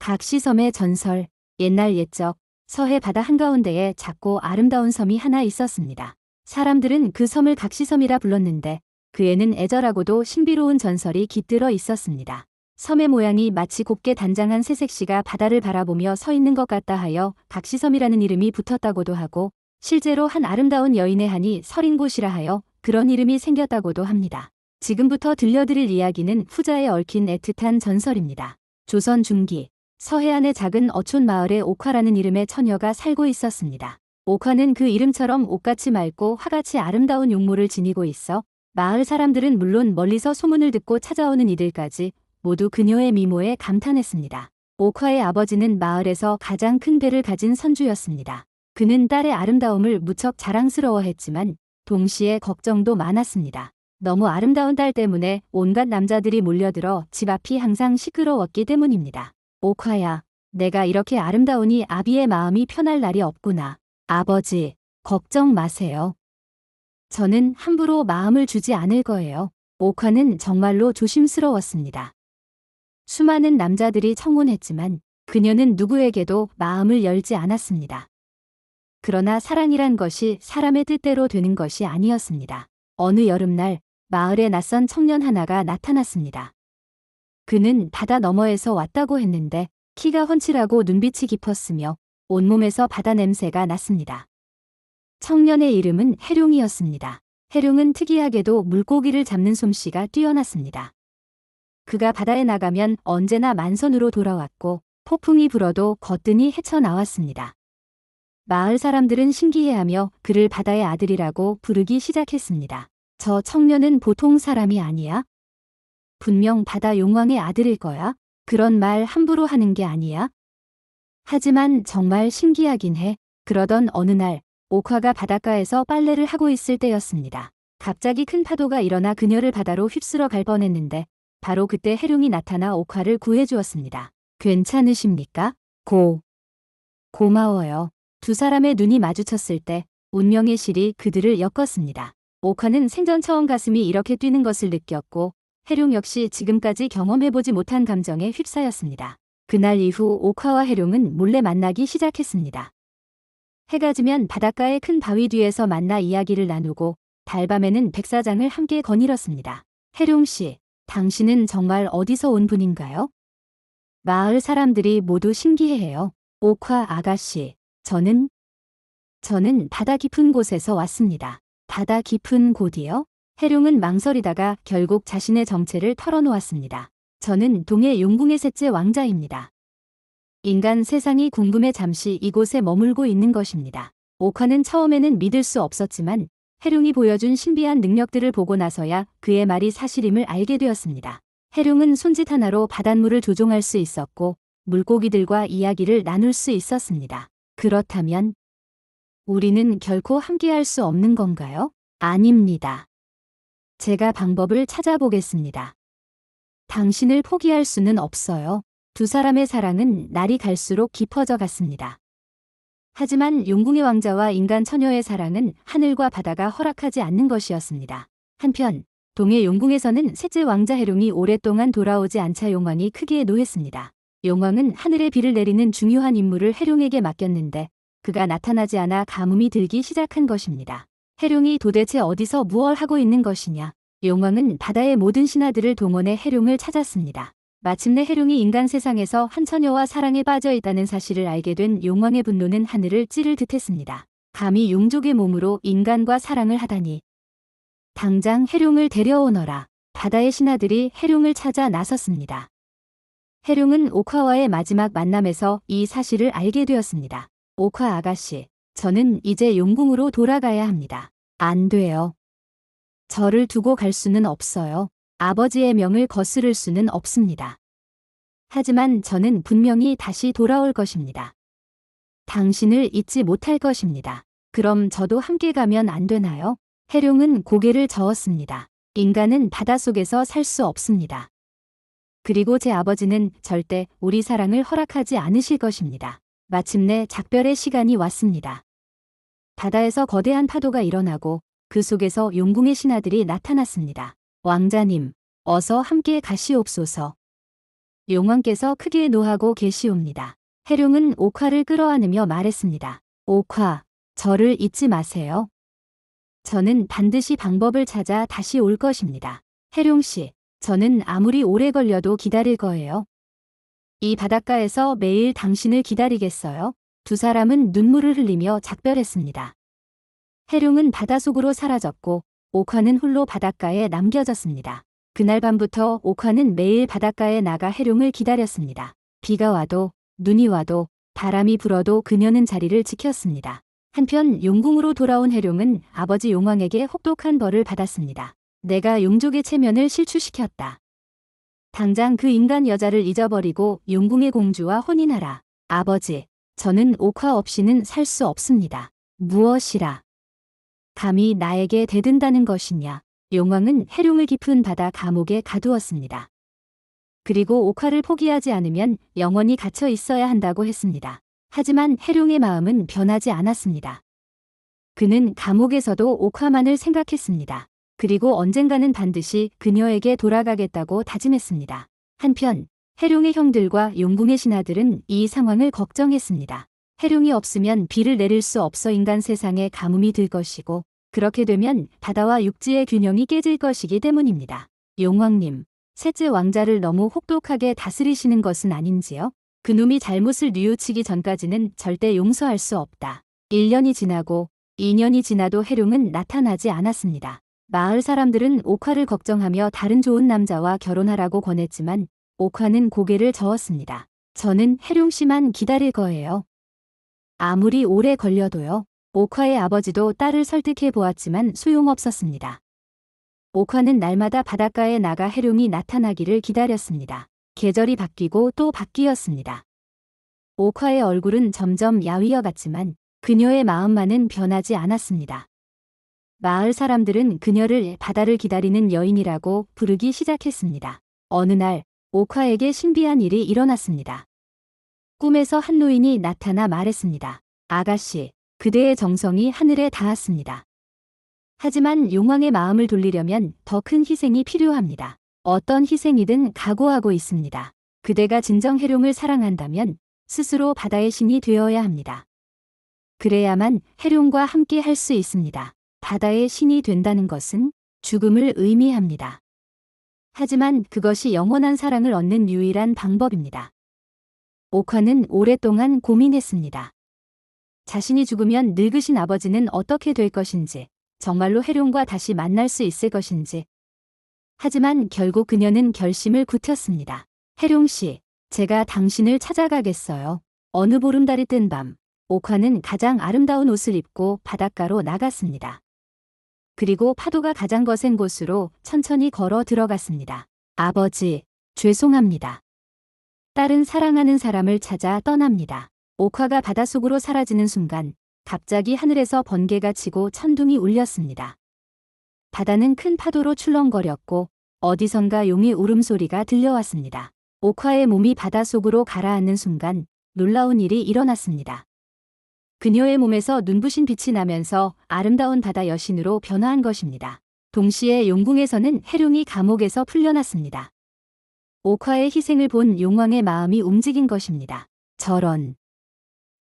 각시섬의 전설. 옛날 옛적 서해 바다 한가운데에 작고 아름다운 섬이 하나 있었습니다. 사람들은 그 섬을 각시섬이라 불렀는데 그에는 애절하고도 신비로운 전설이 깃들어 있었습니다. 섬의 모양이 마치 곱게 단장한 새색시가 바다를 바라보며 서 있는 것 같다 하여 각시섬이라는 이름이 붙었다고도 하고, 실제로 한 아름다운 여인의 한이 서린 곳이라 하여 그런 이름이 생겼다고도 합니다. 지금부터 들려드릴 이야기는 후자에 얽힌 애틋한 전설입니다. 조선 중기 서해안의 작은 어촌 마을에 옥화라는 이름의 처녀가 살고 있었습니다. 옥화는 그 이름처럼 옥같이 맑고 화같이 아름다운 용모를 지니고 있어 마을 사람들은 물론 멀리서 소문을 듣고 찾아오는 이들까지 모두 그녀의 미모에 감탄했습니다. 옥화의 아버지는 마을에서 가장 큰 배를 가진 선주였습니다. 그는 딸의 아름다움을 무척 자랑스러워했지만 동시에 걱정도 많았습니다. 너무 아름다운 딸 때문에 온갖 남자들이 몰려들어 집 앞이 항상 시끄러웠기 때문입니다. 옥화야, 내가 이렇게 아름다우니 아비의 마음이 편할 날이 없구나. 아버지, 걱정 마세요. 저는 함부로 마음을 주지 않을 거예요. 옥화는 정말로 조심스러웠습니다. 수많은 남자들이 청혼했지만 그녀는 누구에게도 마음을 열지 않았습니다. 그러나 사랑이란 것이 사람의 뜻대로 되는 것이 아니었습니다. 어느 여름날 마을에 낯선 청년 하나가 나타났습니다. 그는 바다 너머에서 왔다고 했는데 키가 훤칠하고 눈빛이 깊었으며 온몸에서 바다 냄새가 났습니다. 청년의 이름은 해룡이었습니다. 해룡은 특이하게도 물고기를 잡는 솜씨가 뛰어났습니다. 그가 바다에 나가면 언제나 만선으로 돌아왔고 폭풍이 불어도 거뜬히 헤쳐나왔습니다. 마을 사람들은 신기해하며 그를 바다의 아들이라고 부르기 시작했습니다. 저 청년은 보통 사람이 아니야? 분명 바다 용왕의 아들일 거야? 그런 말 함부로 하는 게 아니야? 하지만 정말 신기하긴 해. 그러던 어느 날 옥화가 바닷가에서 빨래를 하고 있을 때였습니다. 갑자기 큰 파도가 일어나 그녀를 바다로 휩쓸어 갈 뻔했는데 바로 그때 해룡이 나타나 옥화를 구해주었습니다. 괜찮으십니까? 고마워요. 두 사람의 눈이 마주쳤을 때 운명의 실이 그들을 엮었습니다. 옥화는 생전 처음 가슴이 이렇게 뛰는 것을 느꼈고 해룡 역시 지금까지 경험해보지 못한 감정에 휩싸였습니다. 그날 이후 옥화와 해룡은 몰래 만나기 시작했습니다. 해가 지면 바닷가의 큰 바위 뒤에서 만나 이야기를 나누고 달밤에는 백사장을 함께 거닐었습니다. 해룡 씨, 당신은 정말 어디서 온 분인가요? 마을 사람들이 모두 신기해해요. 옥화 아가씨, 저는 바다 깊은 곳에서 왔습니다. 바다 깊은 곳이요? 해룡은 망설이다가 결국 자신의 정체를 털어놓았습니다. 저는 동해 용궁의 셋째 왕자입니다. 인간 세상이 궁금해 잠시 이곳에 머물고 있는 것입니다. 옥화는 처음에는 믿을 수 없었지만 해룡이 보여준 신비한 능력들을 보고 나서야 그의 말이 사실임을 알게 되었습니다. 해룡은 손짓 하나로 바닷물을 조종할 수 있었고 물고기들과 이야기를 나눌 수 있었습니다. 그렇다면 우리는 결코 함께할 수 없는 건가요? 아닙니다. 제가 방법을 찾아보겠습니다. 당신을 포기할 수는 없어요. 두 사람의 사랑은 날이 갈수록 깊어져 갔습니다. 하지만 용궁의 왕자와 인간 처녀의 사랑은 하늘과 바다가 허락하지 않는 것이었습니다. 한편 동해 용궁에서는 셋째 왕자 해룡이 오랫동안 돌아오지 않자 용왕이 크게 노했습니다. 용왕은 하늘의 비를 내리는 중요한 임무를 해룡에게 맡겼는데 그가 나타나지 않아 가뭄이 들기 시작한 것입니다. 해룡이 도대체 어디서 무얼 하고 있는 것이냐? 용왕은 바다의 모든 신하들을 동원해 해룡을 찾았습니다. 마침내 해룡이 인간 세상에서 한 처녀와 사랑에 빠져 있다는 사실을 알게 된 용왕의 분노는 하늘을 찌를 듯했습니다. 감히 용족의 몸으로 인간과 사랑을 하다니. 당장 해룡을 데려오너라. 바다의 신하들이 해룡을 찾아 나섰습니다. 해룡은 옥화와의 마지막 만남에서 이 사실을 알게 되었습니다. 옥화 아가씨, 저는 이제 용궁으로 돌아가야 합니다. 안 돼요. 저를 두고 갈 수는 없어요. 아버지의 명을 거스를 수는 없습니다. 하지만 저는 분명히 다시 돌아올 것입니다. 당신을 잊지 못할 것입니다. 그럼 저도 함께 가면 안 되나요? 해룡은 고개를 저었습니다. 인간은 바닷속에서 살 수 없습니다. 그리고 제 아버지는 절대 우리 사랑을 허락하지 않으실 것입니다. 마침내 작별의 시간이 왔습니다. 바다에서 거대한 파도가 일어나고 그 속에서 용궁의 신하들이 나타났습니다. 왕자님, 어서 함께 가시옵소서. 용왕께서 크게 노하고 계시옵니다. 해룡은 옥화를 끌어안으며 말했습니다. 옥화, 저를 잊지 마세요. 저는 반드시 방법을 찾아 다시 올 것입니다. 해룡씨, 저는 아무리 오래 걸려도 기다릴 거예요. 이 바닷가에서 매일 당신을 기다리겠어요. 두 사람은 눈물을 흘리며 작별했습니다. 해룡은 바닷속으로 사라졌고 옥화는 홀로 바닷가에 남겨졌습니다. 그날 밤부터 옥화는 매일 바닷가에 나가 해룡을 기다렸습니다. 비가 와도 눈이 와도 바람이 불어도 그녀는 자리를 지켰습니다. 한편 용궁으로 돌아온 해룡은 아버지 용왕에게 혹독한 벌을 받았습니다. 내가 용족의 체면을 실추시켰다. 당장 그 인간 여자를 잊어버리고 용궁의 공주와 혼인하라. 아버지, 저는 옥화 없이는 살 수 없습니다. 무엇이라 감히 나에게 대든다는 것이냐. 용왕은 해룡을 깊은 바다 감옥에 가두었습니다. 그리고 옥화를 포기하지 않으면 영원히 갇혀 있어야 한다고 했습니다. 하지만 해룡의 마음은 변하지 않았습니다. 그는 감옥에서도 옥화만을 생각했습니다. 그리고 언젠가는 반드시 그녀에게 돌아가겠다고 다짐했습니다. 한편 해룡의 형들과 용궁의 신하들은 이 상황을 걱정했습니다. 해룡이 없으면 비를 내릴 수 없어 인간 세상에 가뭄이 들 것이고 그렇게 되면 바다와 육지의 균형이 깨질 것이기 때문입니다. 용왕님, 셋째 왕자를 너무 혹독하게 다스리시는 것은 아닌지요? 그놈이 잘못을 뉘우치기 전까지는 절대 용서할 수 없다. 1년이 지나고 2년이 지나도 해룡은 나타나지 않았습니다. 마을 사람들은 옥화를 걱정하며 다른 좋은 남자와 결혼하라고 권했지만 옥화는 고개를 저었습니다. 저는 해룡 씨만 기다릴 거예요. 아무리 오래 걸려도요. 옥화의 아버지도 딸을 설득해 보았지만 소용없었습니다. 옥화는 날마다 바닷가에 나가 해룡이 나타나기를 기다렸습니다. 계절이 바뀌고 또 바뀌었습니다. 옥화의 얼굴은 점점 야위어 갔지만 그녀의 마음만은 변하지 않았습니다. 마을 사람들은 그녀를 바다를 기다리는 여인이라고 부르기 시작했습니다. 어느 날 옥화에게 신비한 일이 일어났습니다. 꿈에서 한 노인이 나타나 말했습니다. 아가씨, 그대의 정성이 하늘에 닿았습니다. 하지만 용왕의 마음을 돌리려면 더 큰 희생이 필요합니다. 어떤 희생이든 각오하고 있습니다. 그대가 진정 해룡을 사랑한다면 스스로 바다의 신이 되어야 합니다. 그래야만 해룡과 함께 할 수 있습니다. 바다의 신이 된다는 것은 죽음을 의미합니다. 하지만 그것이 영원한 사랑을 얻는 유일한 방법입니다. 옥화는 오랫동안 고민했습니다. 자신이 죽으면 늙으신 아버지는 어떻게 될 것인지, 정말로 해룡과 다시 만날 수 있을 것인지. 하지만 결국 그녀는 결심을 굳혔습니다. 해룡 씨, 제가 당신을 찾아가겠어요. 어느 보름달이 뜬 밤, 옥화는 가장 아름다운 옷을 입고 바닷가로 나갔습니다. 그리고 파도가 가장 거센 곳으로 천천히 걸어 들어갔습니다. 아버지, 죄송합니다. 딸은 사랑하는 사람을 찾아 떠납니다. 옥화가 바닷속으로 사라지는 순간 갑자기 하늘에서 번개가 치고 천둥이 울렸습니다. 바다는 큰 파도로 출렁거렸고 어디선가 용의 울음소리가 들려왔습니다. 옥화의 몸이 바닷속으로 가라앉는 순간 놀라운 일이 일어났습니다. 그녀의 몸에서 눈부신 빛이 나면서 아름다운 바다 여신으로 변화한 것입니다. 동시에 용궁에서는 해룡이 감옥에서 풀려났습니다. 옥화의 희생을 본 용왕의 마음이 움직인 것입니다. 저런.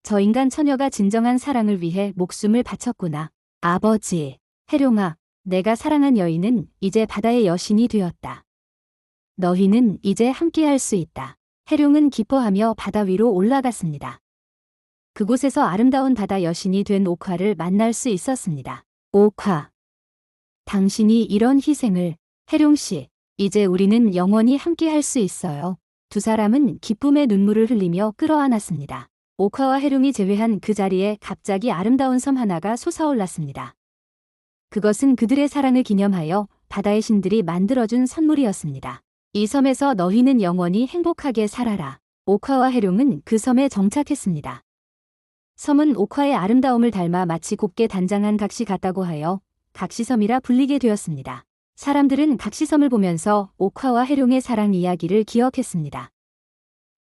저 인간 처녀가 진정한 사랑을 위해 목숨을 바쳤구나. 아버지, 해룡아, 내가 사랑한 여인은 이제 바다의 여신이 되었다. 너희는 이제 함께할 수 있다. 해룡은 기뻐하며 바다 위로 올라갔습니다. 그곳에서 아름다운 바다 여신이 된 옥화를 만날 수 있었습니다. 옥화, 당신이 이런 희생을, 해룡씨, 이제 우리는 영원히 함께할 수 있어요. 두 사람은 기쁨의 눈물을 흘리며 끌어안았습니다. 옥화와 해룡이 제외한 그 자리에 갑자기 아름다운 섬 하나가 솟아올랐습니다. 그것은 그들의 사랑을 기념하여 바다의 신들이 만들어준 선물이었습니다. 이 섬에서 너희는 영원히 행복하게 살아라. 옥화와 해룡은 그 섬에 정착했습니다. 섬은 옥화의 아름다움을 닮아 마치 곱게 단장한 각시 같다고 하여 각시섬이라 불리게 되었습니다. 사람들은 각시섬을 보면서 옥화와 해룡의 사랑 이야기를 기억했습니다.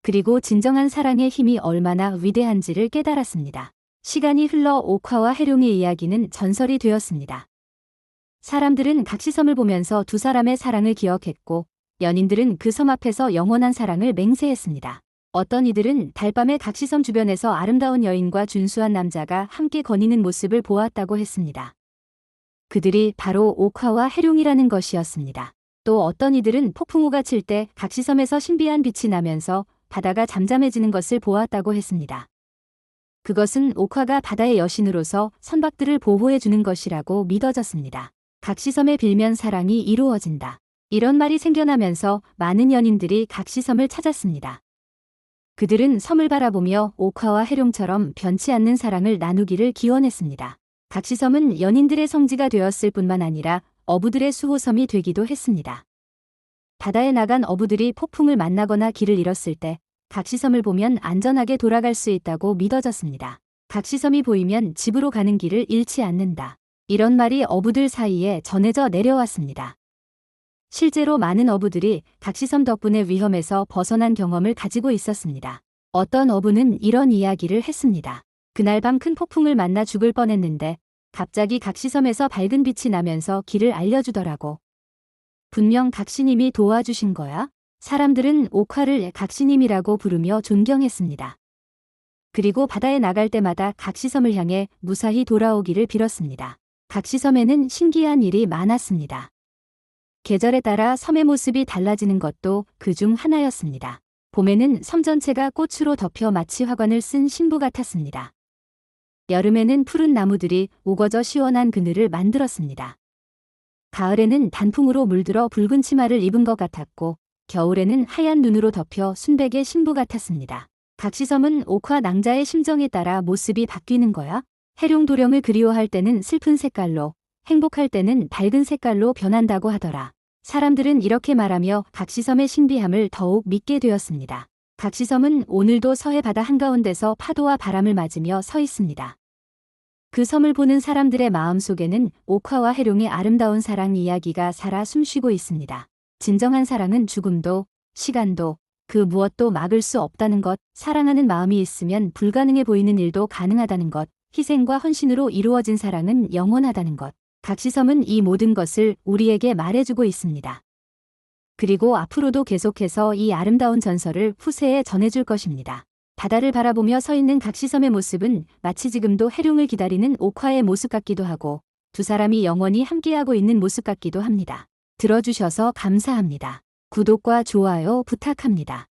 그리고 진정한 사랑의 힘이 얼마나 위대한지를 깨달았습니다. 시간이 흘러 옥화와 해룡의 이야기는 전설이 되었습니다. 사람들은 각시섬을 보면서 두 사람의 사랑을 기억했고 연인들은 그 섬 앞에서 영원한 사랑을 맹세했습니다. 어떤 이들은 달밤에 각시섬 주변에서 아름다운 여인과 준수한 남자가 함께 거니는 모습을 보았다고 했습니다. 그들이 바로 옥화와 해룡이라는 것이었습니다. 또 어떤 이들은 폭풍우가 칠 때 각시섬에서 신비한 빛이 나면서 바다가 잠잠해지는 것을 보았다고 했습니다. 그것은 옥화가 바다의 여신으로서 선박들을 보호해 주는 것이라고 믿어졌습니다. 각시섬에 빌면 사랑이 이루어진다. 이런 말이 생겨나면서 많은 연인들이 각시섬을 찾았습니다. 그들은 섬을 바라보며 옥화와 해룡처럼 변치 않는 사랑을 나누기를 기원했습니다. 각시섬은 연인들의 성지가 되었을 뿐만 아니라 어부들의 수호섬이 되기도 했습니다. 바다에 나간 어부들이 폭풍을 만나거나 길을 잃었을 때 각시섬을 보면 안전하게 돌아갈 수 있다고 믿어졌습니다. 각시섬이 보이면 집으로 가는 길을 잃지 않는다. 이런 말이 어부들 사이에 전해져 내려왔습니다. 실제로 많은 어부들이 각시섬 덕분에 위험에서 벗어난 경험을 가지고 있었습니다. 어떤 어부는 이런 이야기를 했습니다. 그날 밤 큰 폭풍을 만나 죽을 뻔했는데 갑자기 각시섬에서 밝은 빛이 나면서 길을 알려주더라고. 분명 각시님이 도와주신 거야? 사람들은 옥화를 각시님이라고 부르며 존경했습니다. 그리고 바다에 나갈 때마다 각시섬을 향해 무사히 돌아오기를 빌었습니다. 각시섬에는 신기한 일이 많았습니다. 계절에 따라 섬의 모습이 달라지는 것도 그중 하나였습니다. 봄에는 섬 전체가 꽃으로 덮여 마치 화관을 쓴 신부 같았습니다. 여름에는 푸른 나무들이 우거져 시원한 그늘을 만들었습니다. 가을에는 단풍으로 물들어 붉은 치마를 입은 것 같았고 겨울에는 하얀 눈으로 덮여 순백의 신부 같았습니다. 각시섬은 옥화 낭자의 심정에 따라 모습이 바뀌는 거야. 해룡도령을 그리워할 때는 슬픈 색깔로, 행복할 때는 밝은 색깔로 변한다고 하더라. 사람들은 이렇게 말하며 각시섬의 신비함을 더욱 믿게 되었습니다. 각시섬은 오늘도 서해 바다 한가운데서 파도와 바람을 맞으며 서 있습니다. 그 섬을 보는 사람들의 마음속에는 옥화와 해룡의 아름다운 사랑 이야기가 살아 숨쉬고 있습니다. 진정한 사랑은 죽음도, 시간도, 그 무엇도 막을 수 없다는 것, 사랑하는 마음이 있으면 불가능해 보이는 일도 가능하다는 것, 희생과 헌신으로 이루어진 사랑은 영원하다는 것. 각시섬은 이 모든 것을 우리에게 말해주고 있습니다. 그리고 앞으로도 계속해서 이 아름다운 전설을 후세에 전해줄 것입니다. 바다를 바라보며 서 있는 각시섬의 모습은 마치 지금도 해룡을 기다리는 옥화의 모습 같기도 하고 두 사람이 영원히 함께하고 있는 모습 같기도 합니다. 들어주셔서 감사합니다. 구독과 좋아요 부탁합니다.